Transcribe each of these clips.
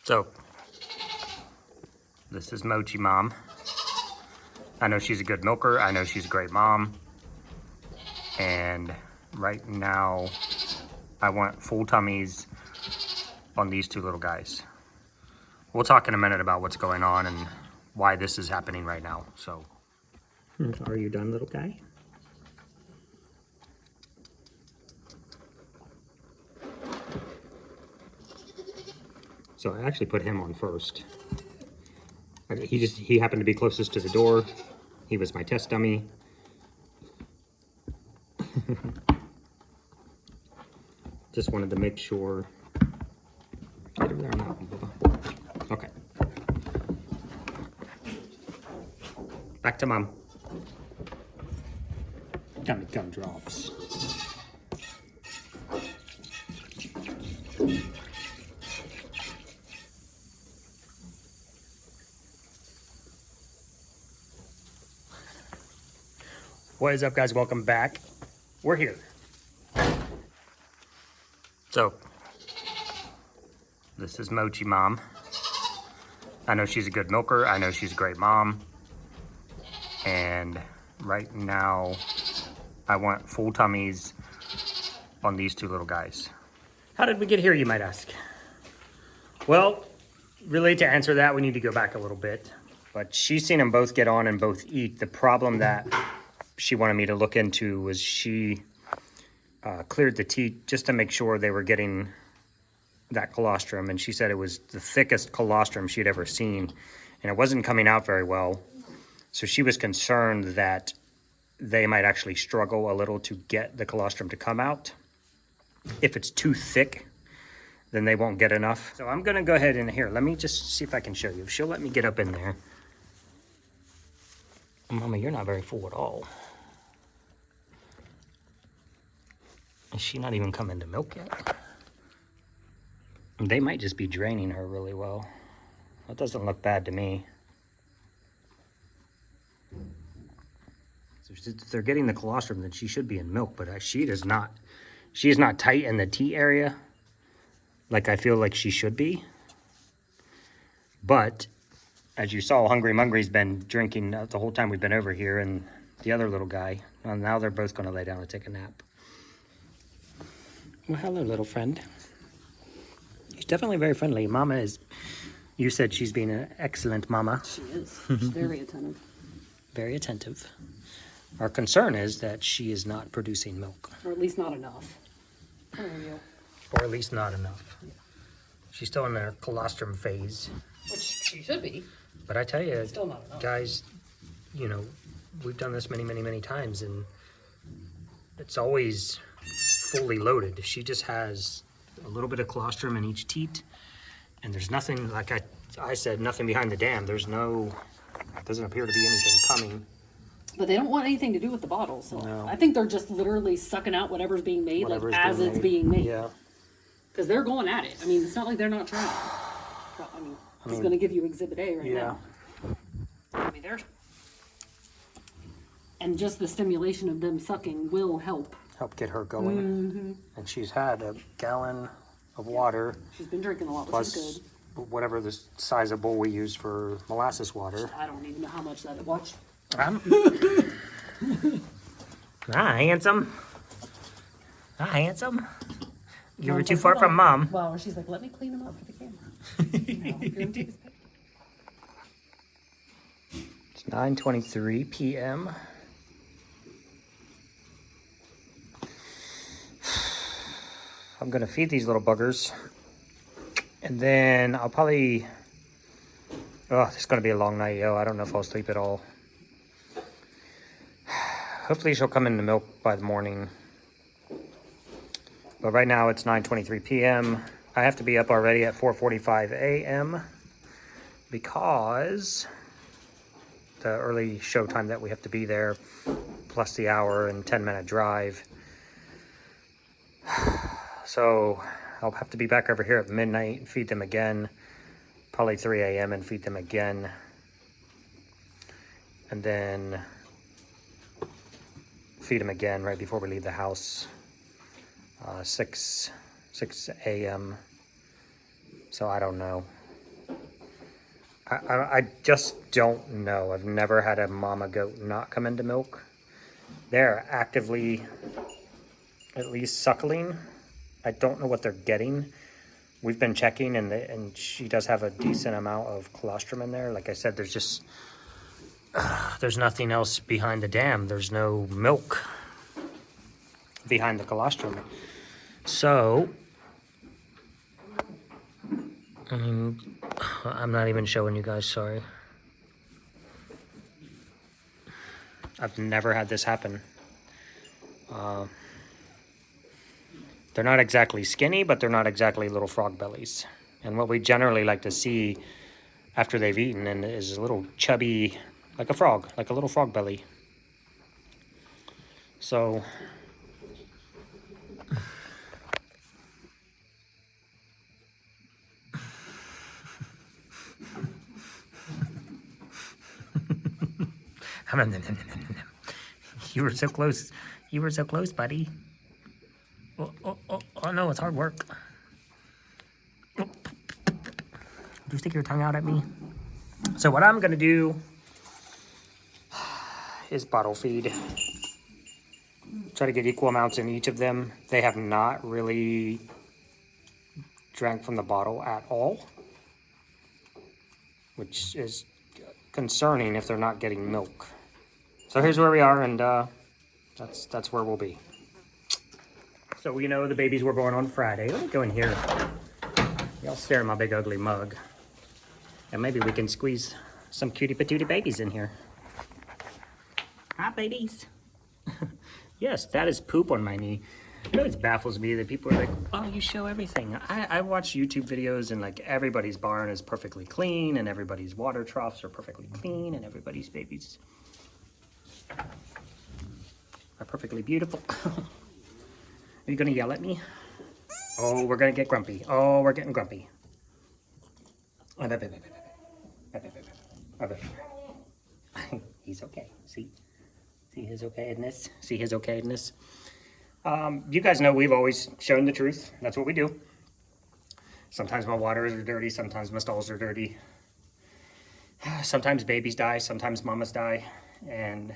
So, this is Mochi Mom. I know she's a good milker. I know she's a great mom. And right now, I want full tummies on these two little guys. We'll talk in a minute about what's going on and why this is happening right now. So, are you done, little guy? So I actually put him on first. He happened to be closest to the door. He was my test dummy. Just wanted to make sure. Get over there on that one, Bubba. Okay. Back to Mom. Tummy gumdrops. What is up, guys? Welcome back. We're here. So, this is Mochi Mom. I know she's a good milker. I know she's a great mom. And right now, I want full tummies on these two little guys. How did we get here, you might ask? Well, really to answer that, we need to go back a little bit. But she's seen them both get on and both eat. The problem that she wanted me to look into was she cleared the teat just to make sure they were getting that colostrum, and she said it was the thickest colostrum she'd ever seen, and it wasn't coming out very well. So she was concerned that they might actually struggle a little to get the colostrum to come out. If it's too thick, then they won't get enough. So I'm gonna go ahead and here, let me just see if I can show you. If she'll let me get up in there. Mama, you're not very full at all. Is she not even coming to milk yet? They might just be draining her really well. That doesn't look bad to me. So if they're getting the colostrum, then she should be in milk, but she does not. She is not tight in the teat area like I feel like she should be. But as you saw, Hungry Mungry's been drinking the whole time we've been over here, and the other little guy. Well, now they're both going to lay down and take a nap. Well, hello, little friend. She's definitely very friendly. Mama is, you said she's being an excellent mama. She is. She's very attentive. Very attentive. Our concern is that she is not producing milk. Or at least not enough. How are you? Or at least not enough. Yeah. She's still in her colostrum phase. Which she should be. But I tell you, Still not enough. guys, you know, we've done this many, many, many times, and it's always fully loaded. She just has a little bit of colostrum in each teat, and there's nothing, like I said, nothing behind the dam. There's no, doesn't appear to be anything coming. But they don't want anything to do with the bottle, so No. I think they're just literally sucking out whatever's being made, Whatever's like as being it's made. being made. Yeah. Because they're going at it. I mean, it's not like they're not trying. I mean, he's going to give you Exhibit A right now. I mean, they're... And just the stimulation of them sucking will help. Help get her going. And she's had a gallon of water. She's been drinking a lot, which Plus is good. whatever the size of bowl we use for molasses water. I don't even know how much that is. Watch. Hi, handsome. Hi, handsome. You were Mom's too like, far "Hold from on." Mom. Well, she's like, let me clean them up for the camera. You know, if you're gonna take this picture. It's 9:23 p.m. I'm gonna feed these little buggers, and then I'll probably. Oh, it's gonna be a long night, yo. I don't know if I'll sleep at all. Hopefully, she'll come in the milk by the morning. But right now it's 9:23 p.m. I have to be up already at 4:45 a.m. because the early show time that we have to be there, plus the hour and 10-minute drive. So I'll have to be back over here at midnight and feed them again, probably 3 a.m. and feed them again. And then feed them again right before we leave the house, 6 a.m. So I don't know. I just don't know. I've never had a mama goat not come into milk. They're actively at least suckling. I don't know what they're getting. We've been checking, and she does have a decent amount of colostrum in there. Like I said, there's just there's nothing else behind the dam. There's no milk behind the colostrum. So, I mean, I'm not even showing you guys, sorry. I've never had this happen. They're not exactly skinny, but they're not exactly little frog bellies. And what we generally like to see after they've eaten and is a little chubby, like a frog, like a little frog belly. So you were so close. You were so close, buddy. Oh no, it's hard work. Do you stick your tongue out at me? So what I'm gonna do is bottle feed. Try to get equal amounts in each of them. They have not really drank from the bottle at all, which is concerning if they're not getting milk. So here's where we are, and that's where we'll be. So we know the babies were born on Friday. Let me go in here. Y'all stare at my big ugly mug. And maybe we can squeeze some cutie patootie babies in here. Hi, babies. Yes, that is poop on my knee. It always baffles me that people are like, oh, you show everything. I watch YouTube videos and like everybody's barn is perfectly clean and everybody's water troughs are perfectly clean and everybody's babies are perfectly beautiful. Are you gonna yell at me? Oh, we're gonna get grumpy. Oh, we're getting grumpy. He's okay. See his okayedness. See his okayedness. You guys know we've always shown the truth. That's what we do. Sometimes my waters are dirty. Sometimes my stalls are dirty. Sometimes babies die. Sometimes mamas die. And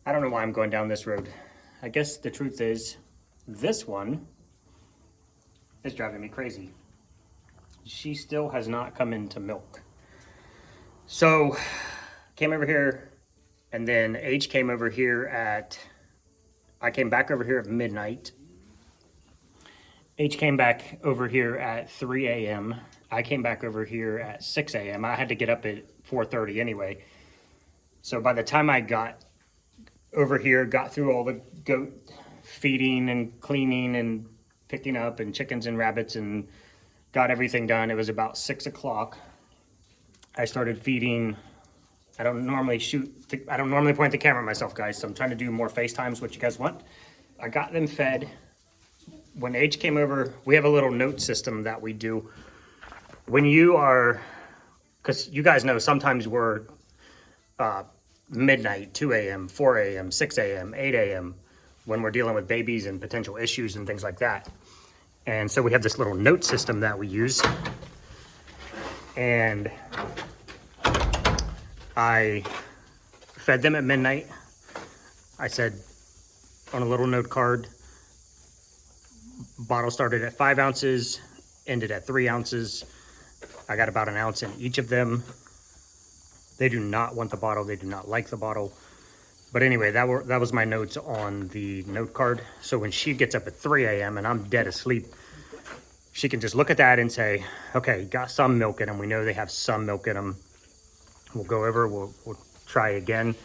I don't know why I'm going down this road. I guess the truth is, this one is driving me crazy. She still has not come into milk. So, came over here, and then H came over here I came back over here at midnight. H came back over here at 3 a.m. I came back over here at 6 a.m. I had to get up at 4:30 anyway. So by the time I got over here, got through all the goat feeding and cleaning and picking up and chickens and rabbits and got everything done, it was about 6 o'clock. I started feeding. I don't normally point the camera at myself, guys, so I'm trying to do more FaceTimes, what you guys want. I got them fed. When H came over, we have a little note system that we do. When you are, because you guys know sometimes we're midnight, 2 a.m., 4 a.m., 6 a.m., 8 a.m., when we're dealing with babies and potential issues and things like that. And so we have this little note system that we use. And I fed them at midnight. I said on a little note card, bottle started at 5 ounces, ended at 3 ounces. I got about an ounce in each of them. They do not want the bottle. They do not like the bottle. But anyway, that was my notes on the note card. So when she gets up at 3 a.m. and I'm dead asleep, she can just look at that and say, okay, got some milk in them. We know they have some milk in them. We'll go over, we'll try again.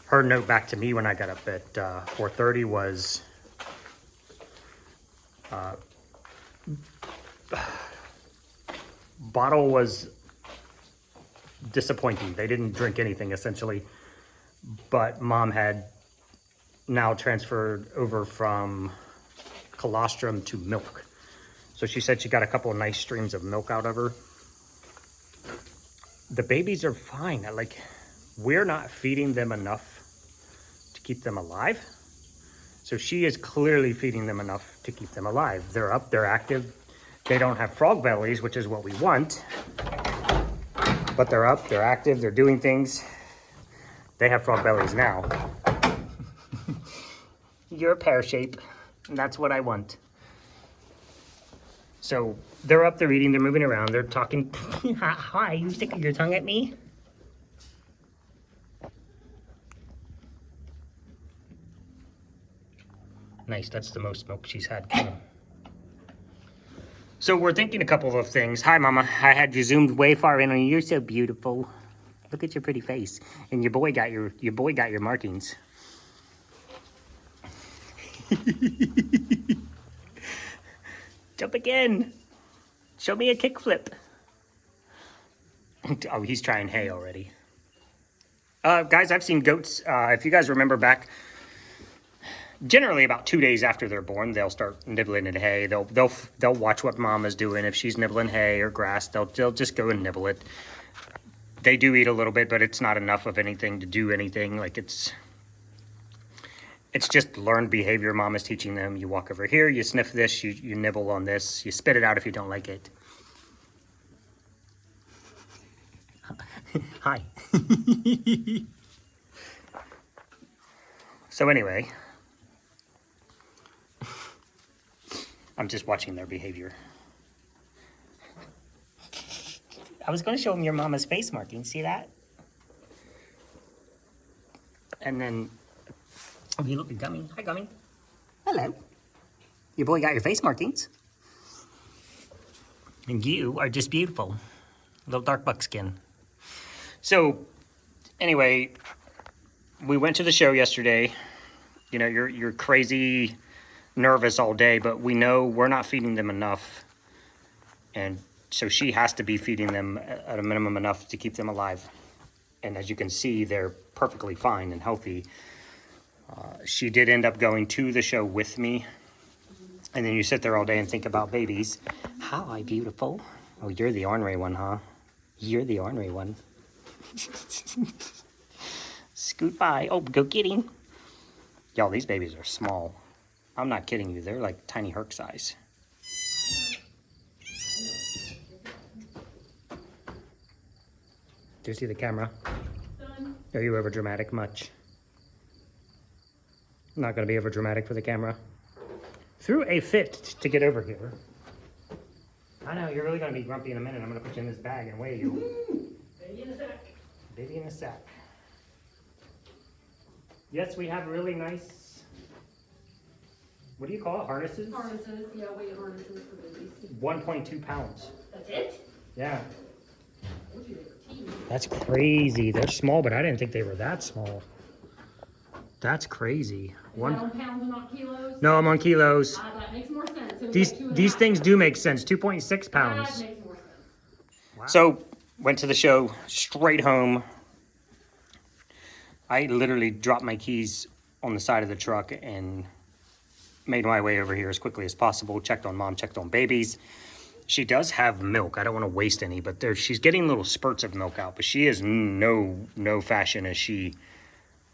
Her note back to me when I got up at 4:30 was, bottle was disappointing. They didn't drink anything essentially, but mom had now transferred over from colostrum to milk. So she said she got a couple of nice streams of milk out of her. The babies are fine. Like, we're not feeding them enough to keep them alive. So she is clearly feeding them enough to keep them alive. They're up, they're active. They don't have frog bellies, which is what we want. But they're up, they're active, they're doing things. They have frog bellies now. You're a pear shape. And that's what I want. So they're up, they're eating, they're moving around, they're talking. Hi, you sticking your tongue at me? Nice, that's the most milk she's had. So we're thinking a couple of things. Hi, Mama. I had you zoomed way far in on you. You're so beautiful. Look at your pretty face. And your boy got your markings. Jump again. Show me a kickflip. Oh, he's trying hay already. Guys, I've seen goats. If you guys remember back, generally about 2 days after they're born, they'll start nibbling in hay. They'll watch what Mama's doing. If she's nibbling hay or grass, they'll just go and nibble it. They do eat a little bit, but it's not enough of anything to do anything. Like it's just learned behavior Mama's teaching them. You walk over here, you sniff this, you nibble on this, you spit it out if you don't like it. Hi. So anyway, I'm just watching their behavior. I was going to show them your Mama's face marking. See that? And then, oh, you look at Gummy. Hi, Gummy. Hello. Your boy got your face markings. And you are just beautiful. Little dark buckskin. So, anyway, we went to the show yesterday. You know, you're crazy nervous all day, but we know we're not feeding them enough. And so she has to be feeding them at a minimum enough to keep them alive. And as you can see, they're perfectly fine and healthy. She did end up going to the show with me. And then you sit there all day and think about babies. Hi, beautiful. Oh, you're the ornery one, huh? You're the ornery one. Scoot by. Oh, go get him. Y'all, these babies are small. I'm not kidding you. They're like tiny Herc size. Do you see the camera? Are you ever dramatic much? I'm not going to be ever dramatic for the camera. Threw a fit to get over here. I know, you're really going to be grumpy in a minute. I'm going to put you in this bag and weigh you. Baby in a sack. Baby in a sack. Yes, we have really nice, what do you call it, harnesses? Harnesses, yeah, weight harnesses for babies. 1.2 pounds. That's it? Yeah. That's crazy. They're small, but I didn't think they were that small. That's crazy. Is that on pounds and not kilos? No, I'm on kilos. That makes more sense. So These things do make sense. 2.6 pounds. That makes more sense. Wow. So, went to the show, straight home. I literally dropped my keys on the side of the truck and made my way over here as quickly as possible. Checked on Mom, checked on babies. She does have milk. I don't want to waste any, but she's getting little spurts of milk out. But she is no fashion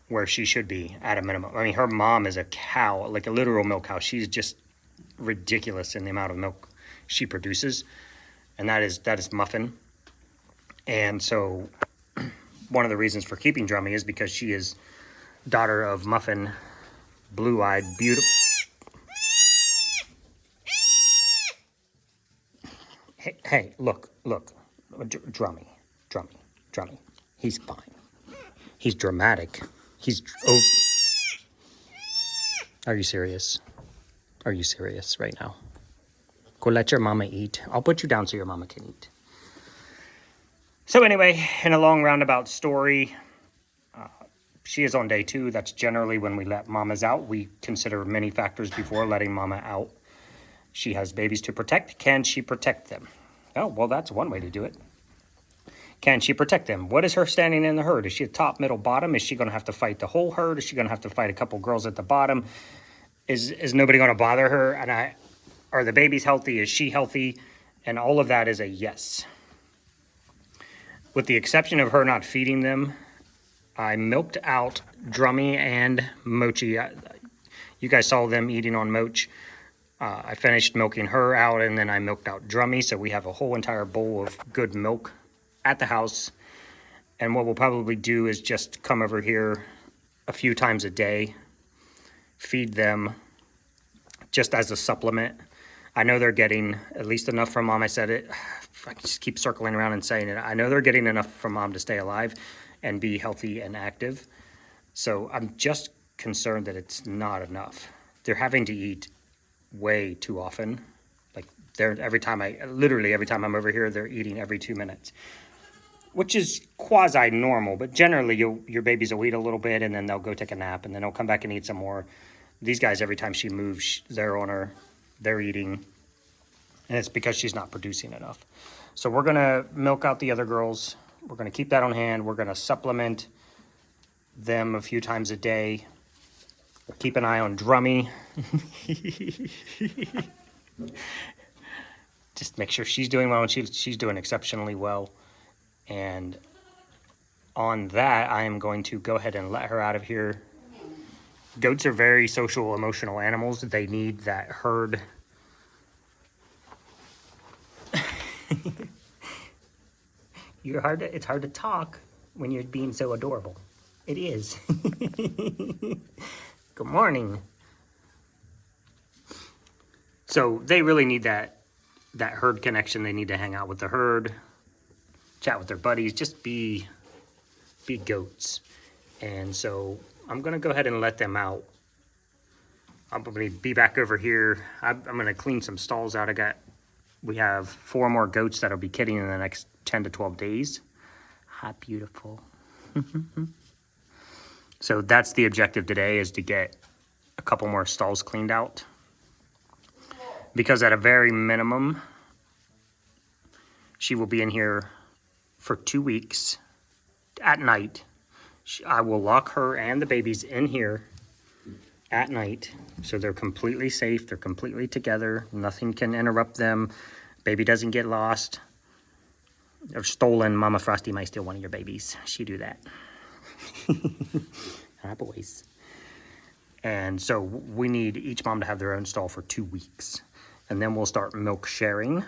where she should be at a minimum. I mean, her mom is a cow, like a literal milk cow. She's just ridiculous in the amount of milk she produces, and that is Muffin. And so, one of the reasons for keeping Drummy is because she is daughter of Muffin, blue-eyed, beautiful. Hey, look, Drummy. He's fine. He's dramatic. Oh. Are you serious? Are you serious right now? Go let your mama eat. I'll put you down so your mama can eat. So anyway, in a long roundabout story, she is on day 2. That's generally when we let mamas out. We consider many factors before letting mama out. She has babies to protect. Can she protect them? Oh, well, that's one way to do it. Can she protect them? What is her standing in the herd? Is she a top, middle, bottom? Is she going to have to fight the whole herd? Is she going to have to fight a couple girls at the bottom? Is nobody going to bother her? And are the babies healthy? Is she healthy? And all of that is a yes. With the exception of her not feeding them, I milked out Drummy and Mochi. You guys saw them eating on Moch. I finished milking her out, and then I milked out Drummy, so we have a whole entire bowl of good milk at the house. And what we'll probably do is just come over here a few times a day, feed them just as a supplement. I know they're getting at least enough from mom. I said it, I just keep circling around and saying it. I know they're getting enough from mom to stay alive and be healthy and active. So I'm just concerned that it's not enough. They're having to eat way too often. Like literally every time I'm over here, they're eating every 2 minutes, which is quasi normal, but generally your babies will eat a little bit and then they'll go take a nap and then they'll come back and eat some more. These guys, every time she moves, they're on her, they're eating, and it's because she's not producing enough. So we're gonna milk out the other girls. We're gonna keep that on hand. We're gonna supplement them a few times a day. Keep an eye on Drummy. Just make sure she's doing well, and she's doing exceptionally well. And on that, I am going to go ahead and let her out of here. Goats are very social, emotional animals. They need that herd. It's hard to talk when you're being so adorable. It is. Good morning. So they really need that herd connection. They need to hang out with the herd, chat with their buddies, just be goats. And so I'm gonna go ahead and let them out. I'll probably be back over here. I'm gonna clean some stalls out. We have 4 more goats that'll be kidding in the next 10 to 12 days. How beautiful. So that's the objective today, is to get a couple more stalls cleaned out. Because at a very minimum, she will be in here for 2 weeks at night. I will lock her and the babies in here at night, so they're completely safe, they're completely together, nothing can interrupt them, baby doesn't get lost or stolen. Mama Frosty might steal one of your babies. She do that. Ah, boys. And so we need each mom to have their own stall for 2 weeks. And then we'll start milk sharing,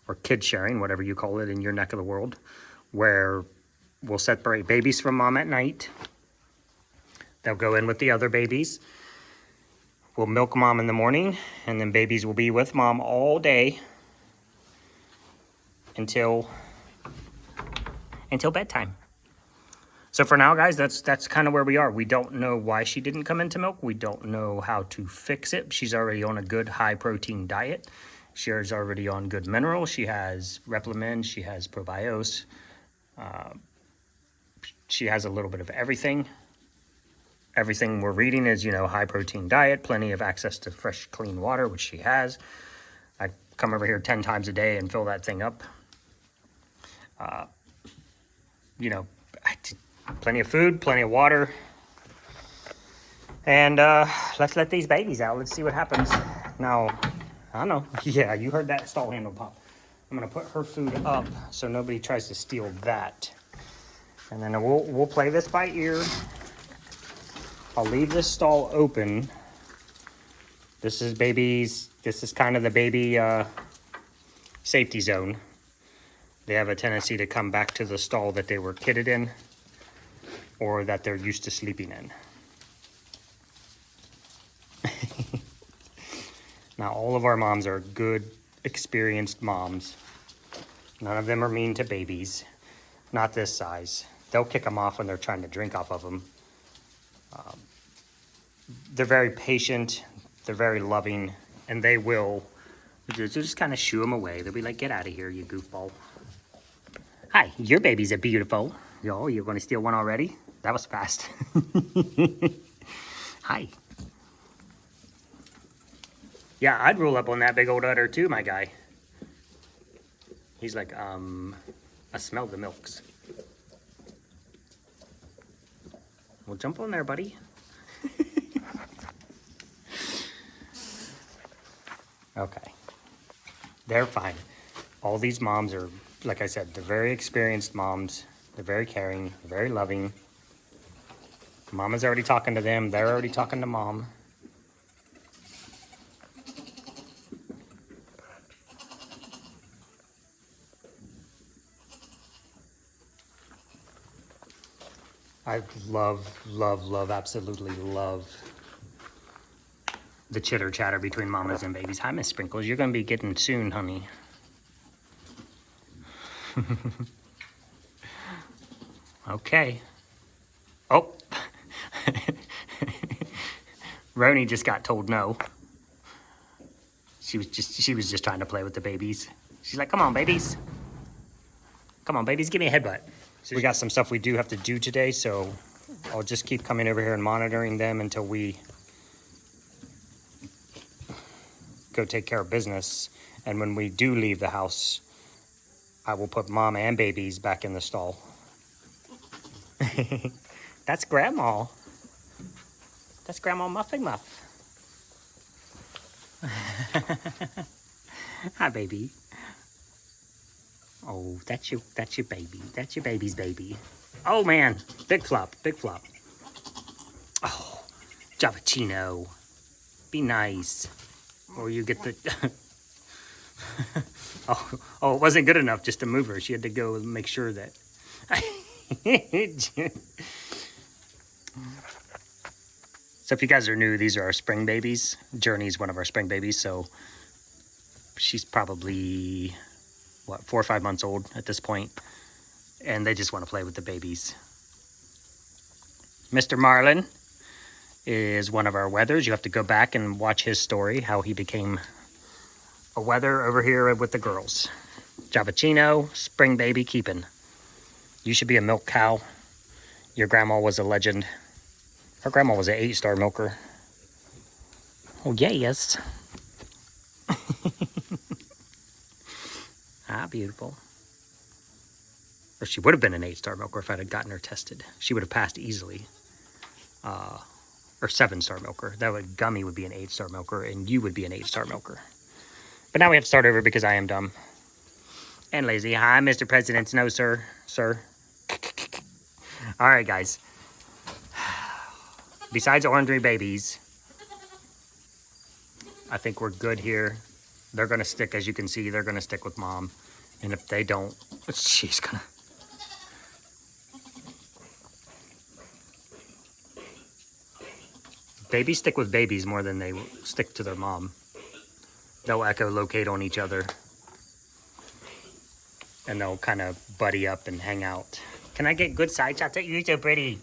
or kid sharing, whatever you call it in your neck of the world, where we'll separate babies from mom at night. They'll go in with the other babies. We'll milk mom in the morning, and then babies will be with mom all day until bedtime. So for now, guys, that's kind of where we are. We don't know why she didn't come into milk. We don't know how to fix it. She's already on a good high-protein diet. She's already on good minerals. She has Replimend. She has Probios. She has a little bit of everything. Everything we're reading is, high-protein diet, plenty of access to fresh, clean water, which she has. I come over here 10 times a day and fill that thing up. Plenty of food, plenty of water. And let's let these babies out. Let's see what happens. Now, I don't know. Yeah, you heard that stall handle pop. I'm going to put her food up so nobody tries to steal that. And then we'll play this by ear. I'll leave this stall open. This is kind of the baby safety zone. They have a tendency to come back to the stall that they were kidded in, or that they're used to sleeping in. Now, all of our moms are good, experienced moms. None of them are mean to babies. Not this size. They'll kick them off when they're trying to drink off of them. They're very patient. They're very loving. And they will just kind of shoo them away. They'll be like, get out of here, you goofball. Hi, your babies are beautiful. Oh, you're going to steal one already? That was fast. Hi. Yeah, I'd roll up on that big old udder too, my guy. He's like, I smell the milks. Well, jump on there, buddy. Okay. They're fine. All these moms are, like I said, they're very experienced moms. They're very caring, very loving. Mama's already talking to them. They're already talking to mom. I love, absolutely love the chitter chatter between mamas and babies. Hi, Miss Sprinkles. You're going to be getting soon, honey. Okay. Oh. Roni just got told no. She was just trying to play with the babies. She's like, come on, babies. Come on, babies, give me a headbutt. So we got some stuff we do have to do today, so I'll just keep coming over here and monitoring them until we go take care of business. And when we do leave the house, I will put mom and babies back in the stall. That's Grandma. That's Grandma Muffy Muff. Hi, baby. Oh, that's your baby. That's your baby's baby. Oh man, big flop, big flop. Oh, Javachino, be nice, or you get the. oh, it wasn't good enough just to move her. She had to go and make sure that. So if you guys are new, these are our spring babies. Journey's one of our spring babies, so she's probably, what, 4 or 5 months old at this point, and they just want to play with the babies. Mr. Marlin is one of our wethers. You have to go back and watch his story, how he became a wether over here with the girls. Javachino, spring baby keeping. You should be a milk cow. Your grandma was a legend. Her grandma was an 8-star milker. Oh, yes. Ah, beautiful. Or she would have been an 8-star milker if I had gotten her tested. She would have passed easily. Or 7-star milker. That would, Gummy would be an 8-star milker, and you would be an 8-star milker. But now we have to start over because I am dumb. And lazy. Hi, Mr. President. No, sir. Sir. All right, guys. Besides ornery babies, I think we're good here. They're going to stick, as you can see, they're going to stick with mom. And if they don't, she's going to... Babies stick with babies more than they stick to their mom. They'll echolocate on each other. And they'll kind of buddy up and hang out. Can I get good side shots at you? You're so pretty.